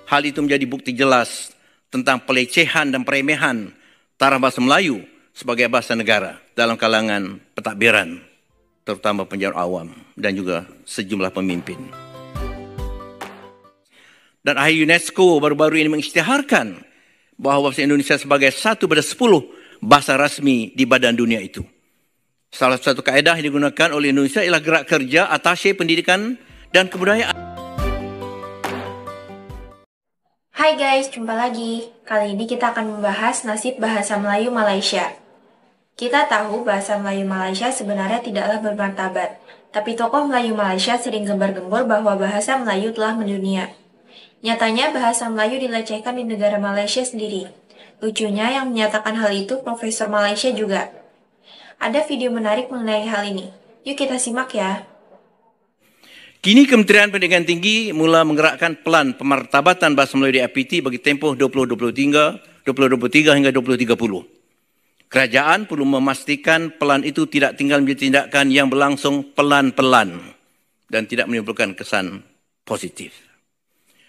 Hal itu menjadi bukti jelas tentang pelecehan dan peremehan taraf bahasa Melayu sebagai bahasa negara dalam kalangan pentadbiran, terutama penjara awam dan juga sejumlah pemimpin. Dan ahli UNESCO baru-baru ini mengisytiharkan bahawa bahasa Indonesia sebagai 1/10 bahasa rasmi di badan dunia itu. Salah satu kaedah yang digunakan oleh Indonesia ialah gerak kerja Atashe Pendidikan dan Kebudayaan. Hai guys, jumpa lagi. Kali ini kita akan membahas nasib bahasa Melayu Malaysia. Kita tahu bahasa Melayu Malaysia sebenarnya tidaklah bermartabat, tapi tokoh Melayu Malaysia sering gembar-gembor bahwa bahasa Melayu telah mendunia. Nyatanya bahasa Melayu dilecehkan di negara Malaysia sendiri. Lucunya yang menyatakan hal itu Profesor Malaysia juga. Ada video menarik mengenai hal ini. Yuk kita simak ya. Kini Kementerian Pendidikan Tinggi mula menggerakkan pelan pemartabatan bahasa Melayu di IPT bagi tempoh 2023 hingga 2030. Kerajaan perlu memastikan pelan itu tidak tinggal menjadi tindakan yang berlangsung pelan-pelan dan tidak menimbulkan kesan positif.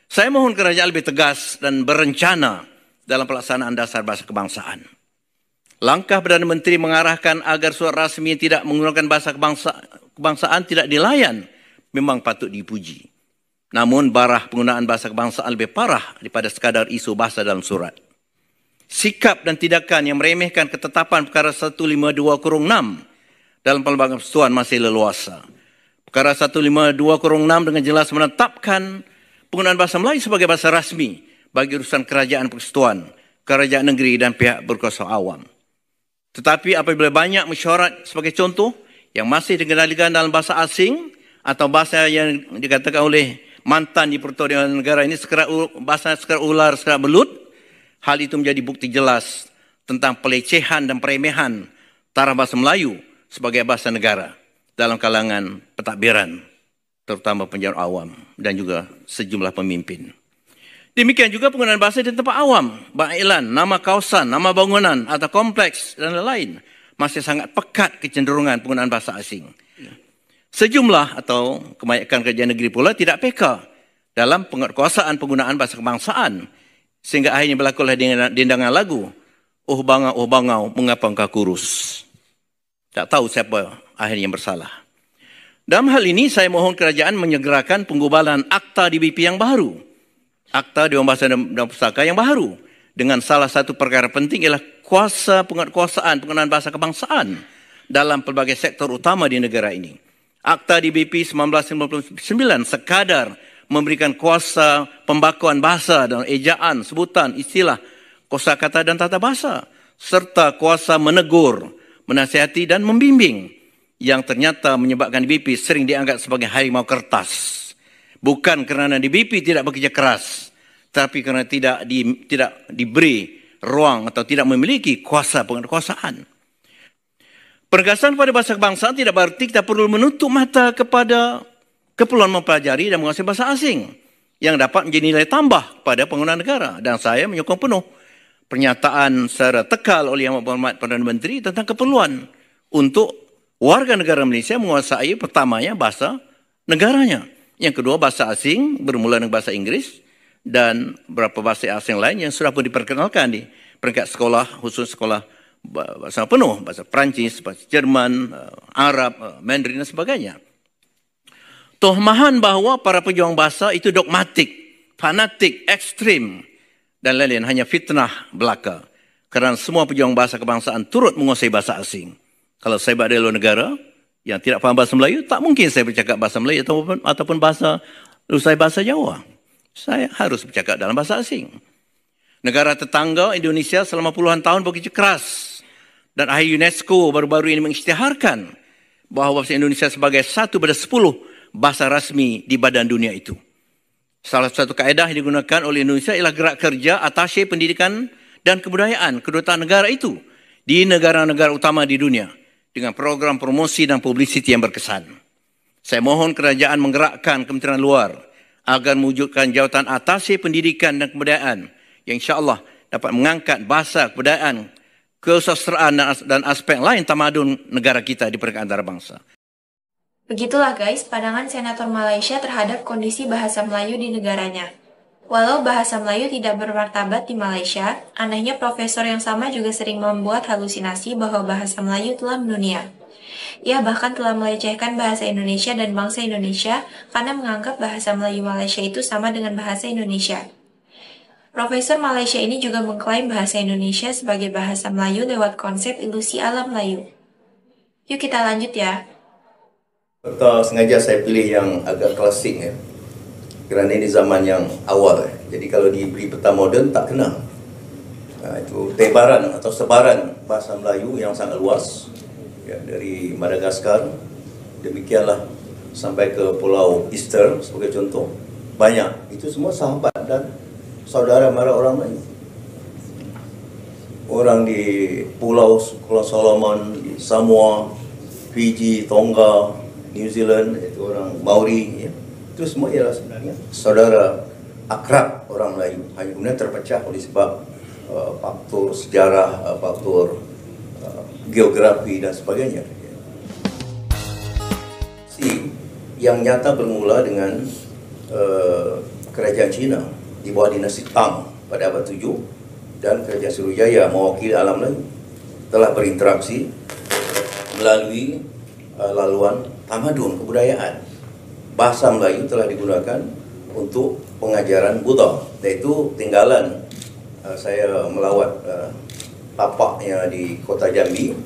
Saya mohon kerajaan lebih tegas dan berencana dalam pelaksanaan dasar bahasa kebangsaan. Langkah Perdana Menteri mengarahkan agar surat rasmi tidak menggunakan bahasa kebangsaan tidak dilayan memang patut dipuji. Namun barah penggunaan bahasa kebangsaan lebih parah daripada sekadar isu bahasa dalam surat. Sikap dan tindakan yang meremehkan ketetapan perkara 152/6 dalam Perlembagaan Persekutuan masih leluasa. Perkara 152/6 dengan jelas menetapkan penggunaan bahasa Melayu sebagai bahasa rasmi bagi urusan kerajaan persekutuan, kerajaan negeri dan pihak berkuasa awam. Tetapi apabila banyak mesyuarat sebagai contoh yang masih dikendalikan dalam bahasa asing atau bahasa yang dikatakan oleh mantan di Pertuan Negara ini bahasa sekerat ular, sekerat belut, hal itu menjadi bukti jelas tentang pelecehan dan peremehan taraf bahasa Melayu sebagai bahasa negara dalam kalangan pentadbiran, terutama penjara awam dan juga sejumlah pemimpin. Demikian juga penggunaan bahasa di tempat awam, iklan, nama kawasan, nama bangunan atau kompleks dan lain-lain masih sangat pekat kecenderungan penggunaan bahasa asing. Sejumlah atau kebanyakan kerajaan negeri pula tidak peka dalam penguatkuasaan penggunaan bahasa kebangsaan sehingga akhirnya berlakulah dendangan lagu, oh bangau, mengapa engkau kurus? Tak tahu siapa akhirnya yang bersalah. Dalam hal ini, saya mohon kerajaan menyegerakan penggubalan Akta DBP yang baru. Akta Dewan Bahasa dan Pustaka yang baru. Dengan salah satu perkara penting ialah penguatkuasaan penggunaan bahasa kebangsaan dalam pelbagai sektor utama di negara ini. Akta DBP 1959 sekadar memberikan kuasa pembakuan bahasa dan ejaan, sebutan, istilah, kosakata dan tata bahasa. Serta kuasa menegur, menasihati dan membimbing, yang ternyata menyebabkan DBP sering dianggap sebagai harimau kertas. Bukan kerana DBP tidak bekerja keras, tapi kerana tidak diberi ruang atau tidak memiliki kuasa penguasaan. Penegasan pada bahasa kebangsaan tidak berarti kita perlu menutup mata kepada keperluan mempelajari dan menguasai bahasa asing yang dapat menjadi nilai tambah pada penggunaan negara. Dan saya menyokong penuh pernyataan secara tekal oleh Yang Berhormat Perdana Menteri tentang keperluan untuk warga negara Malaysia menguasai pertamanya bahasa negaranya. Yang kedua bahasa asing bermula dengan bahasa Inggeris dan beberapa bahasa asing lain yang sudah pun diperkenalkan di peringkat sekolah, khusus sekolah bahasa penuh, bahasa Perancis, bahasa Jerman, Arab, Mandarin dan sebagainya. Tohmahan bahawa para pejuang bahasa itu dogmatik, fanatik, ekstrim dan lain-lain hanya fitnah belaka. Kerana semua pejuang bahasa kebangsaan turut menguasai bahasa asing. Kalau saya berada di luar negara yang tidak faham bahasa Melayu, tak mungkin saya bercakap bahasa Melayu ataupun bahasa Jawa. Saya harus bercakap dalam bahasa asing. Negara tetangga Indonesia selama puluhan tahun bekerja keras dan ahli UNESCO baru-baru ini mengisytiharkan bahawa bahasa Indonesia sebagai 1/10 bahasa rasmi di badan dunia itu. Salah satu kaedah yang digunakan oleh Indonesia ialah gerak kerja Atashe Pendidikan dan Kebudayaan kedutaan negara itu di negara-negara utama di dunia dengan program promosi dan publicity yang berkesan. Saya mohon kerajaan menggerakkan Kementerian Luar agar mewujudkan jawatan Atashe Pendidikan dan Kebudayaan yang insya-Allah dapat mengangkat bahasa, kebudayaan, kesusastraan dan aspek lain tamadun negara kita di peringkat antarabangsa. Begitulah guys, pandangan Senator Malaysia terhadap kondisi bahasa Melayu di negaranya. Walau bahasa Melayu tidak bermartabat di Malaysia, anehnya profesor yang sama juga sering membuat halusinasi bahwa bahasa Melayu telah mendunia. Ia bahkan telah melecehkan bahasa Indonesia dan bangsa Indonesia karena menganggap bahasa Melayu Malaysia itu sama dengan bahasa Indonesia. Profesor Malaysia ini juga mengklaim bahasa Indonesia sebagai bahasa Melayu lewat konsep ilusi alam Melayu. Yuk kita lanjut ya. Atau sengaja saya pilih yang agak klasik ya. Kerana ini zaman yang awal. Jadi kalau diberi peta moden tak kena. Itu tebaran atau sebaran bahasa Melayu yang sangat luas ya, dari Madagaskar demikianlah sampai ke Pulau Easter sebagai contoh. Banyak. Itu semua sahabat dan saudara mara orang lain. Orang di Pulau Solomon, di Samoa, Fiji, Tonga, New Zealand, itu orang Maori ya. Itu semua ialah sebenarnya saudara akrab orang Melayu. Hanya kemudian terpecah oleh sebab faktor sejarah, faktor geografi dan sebagainya. Yang nyata bermula dengan kerajaan Cina di bawah dinasti Tang pada abad 7 dan kerajaan Sriwijaya mewakili alam Melayu telah berinteraksi melalui laluan tamadun kebudayaan. Bahasa Melayu telah digunakan untuk pengajaran Buddha, yaitu tinggalan saya melawat tapaknya di kota Jambi,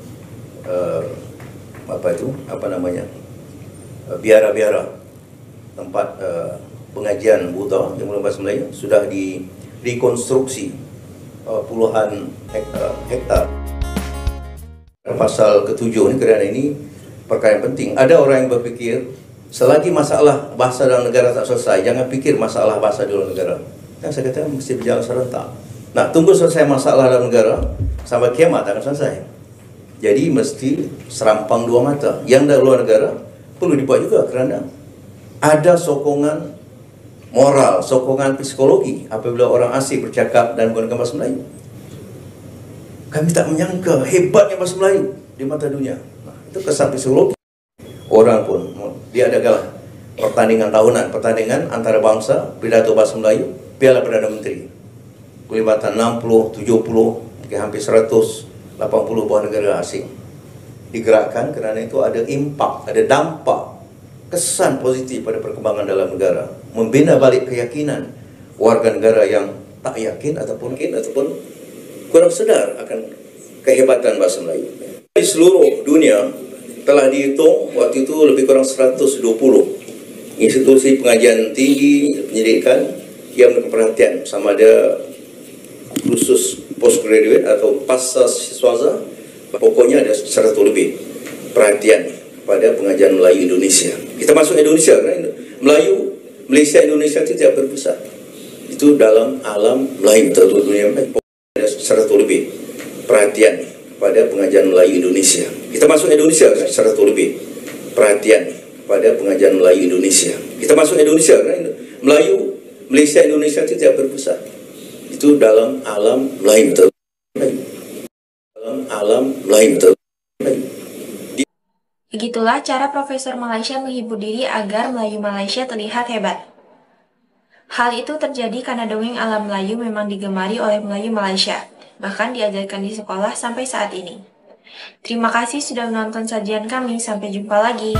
biara-biara tempat pengajian Buddha yang menggunakan bahasa Melayu sudah direkonstruksi puluhan hektar. Pasal ke-7 ini kerana ini perkara yang penting. Ada orang yang berfikir selagi masalah bahasa dalam negara tak selesai, jangan fikir masalah bahasa di luar negara. Dan saya kata mesti berjalan serentak. Nah, tunggu selesai masalah dalam negara sampai kiamat akan selesai. Jadi mesti serampang dua mata. Yang dari luar negara perlu dibuat juga kerana ada sokongan moral, sokongan psikologi apabila orang asing bercakap dan menggunakan bahasa Melayu. Kami tak menyangka hebatnya bahasa Melayu di mata dunia. Nah, itu kesan psikologi. Orang pun diadakanlah pertandingan antara bangsa, pidato bahasa Melayu, Piala Perdana Menteri. Pelibatan 60, 70, hampir 180 buah negara asing. Digerakkan kerana itu ada impak, ada dampak, kesan positif pada perkembangan dalam negara, membina balik keyakinan warga negara yang tak yakin ataupun kurang sedar akan kehebatan bahasa Melayu. Di seluruh dunia telah dihitung waktu itu lebih kurang 120 institusi pengajian tinggi, pendidikan yang memberikan perhatian sama ada khusus postgraduate atau pasca siswaza, pokoknya ada 100 lebih perhatian pada pengajian Melayu Indonesia. Kita masuk Indonesia kan? Melayu, Malaysia, Indonesia itu tidak berpisah. Itu dalam alam Melayu atau dunia Melayu. Ada 100 lebih perhatian pada pengajian Melayu Indonesia. Kita masuk Indonesia kan? 100 lebih perhatian pada pengajian Melayu Indonesia. Kita masuk Indonesia kan? Melayu, Malaysia, Indonesia itu tidak berpisah. Itu dalam alam Melayu atau dalam alam Melayu atau Begitulah cara Profesor Malaysia menghibur diri agar Melayu Malaysia terlihat hebat. Hal itu terjadi karena dongeng alam Melayu memang digemari oleh Melayu Malaysia, bahkan diajarkan di sekolah sampai saat ini. Terima kasih sudah menonton sajian kami, sampai jumpa lagi.